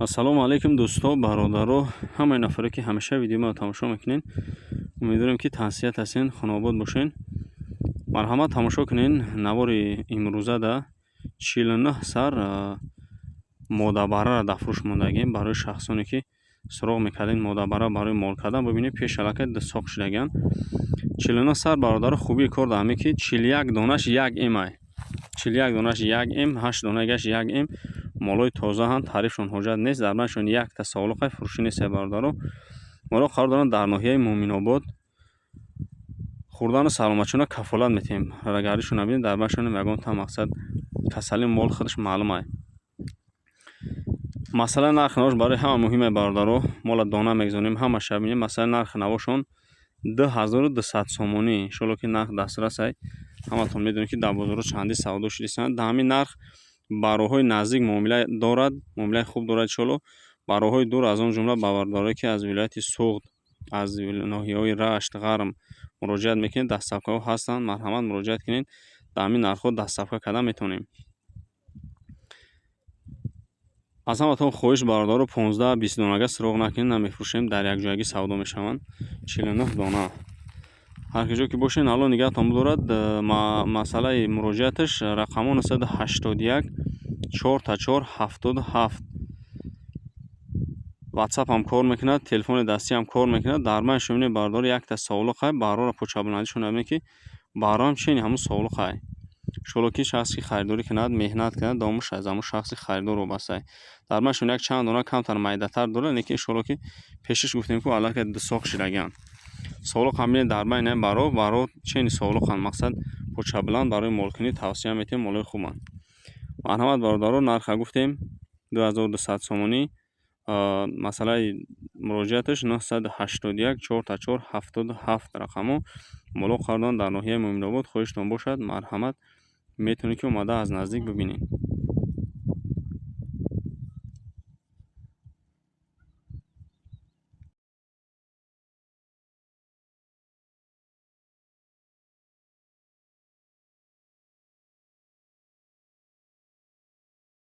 ассалому алайкум дӯсто, бародаро, ҳамаи нафаре ки ҳамеша видеои тамошо мекунед. Умедворам ки таҳсият ҳастед, хонобод бошед. Марҳамат, тамошо кунед навори имрӯзада 49 сар модабара дар фурӯш мондагӣ барои шахсоне ки суроғ мекардед модабара барои мол кардан. Бубинед пешалака дусоқ шудаган 49 сар. бародаро, хубии кор дар ҳаме ки 41 донаш 1 м ай. 41 донаш 1 м, 8 дона гаш 1 м. молои тозаҳанд, таърифшон ҳоҷат нест. дар байнашон якта соғлуқай фурӯшӣ нест. бародаро, моро қарор доранд дар ноҳияи Муъминобод хурдану саломатшона кафолат метиҳем. рагардишон набинед, дар байнашон ягон та мақсад касали моли худаш маълум ай. масъалаи нархи навош барои ҳама муҳим ай. бародаро, мола дона мегзонем, ҳама шабинем. масъалаи нархи навошон 2200 сомонӣ. иншоалло ки нарх дастрас ай. ҳаматон медонед ки дар бозорҳо чандин савдо шудистанд. дар ҳамин нарх бароҳои наздик муомила дорад, муомилаи хуб дорад. иншоалло бароҳои дур аз он ҷумла бародарое ки аз вилояти Суғд, аз ноҳияҳои Рашт, Ғарм муроҷиат мекунед, дастсафкаҳо ҳастанд. марҳамат, муроҷиат кунед. дар ҳамин нархҳо дастсафка карда метавонем. аз ҳаматон хоҳиш, бародаро, 15-20 донага суроғ накунед, намефурӯшем. дар якҷоягӣ савдо мешаванд. 49 дона. ҳар киҷо ки бошед, алло нигаҳтон бидорад. масъалаи муроҷиаташ рақамон 981 4 77. ватсап ҳам кор мекунад, телефони дастӣ ҳам кор мекунад. дар байнаш шуминед бародаро, якта соғлуқ ай. баҳрора почабуландишон набинед ки баҳро ҳам чени ҳамун соғлуқ ай. иншоалло ки шахсе ки харидорӣ кунад, меҳнат кунад, домуш аз ҳамун шахси харидор вобаста ай. дар байнашон як чанд дона камтар майдатар дорад, лекин иншоалло ки пешаш гуфтем ки аллакай дусоқ шудаган. соғлуқ ҳам бинед дар байни баҳро чени соғлуқанд. мақсад почабуланд барои молкунӣ тавсия метиҳем, молои хубанд. марҳамат, бародаро, нарха гуфтем 2200 сомонӣ. масъалаи муроҷиаташ 981 4 77 рақамо. моло қардан дар ноҳияи Муъминобод. хоҳиштон бошад, марҳамат, метавонед ки омада аз наздик бибинед.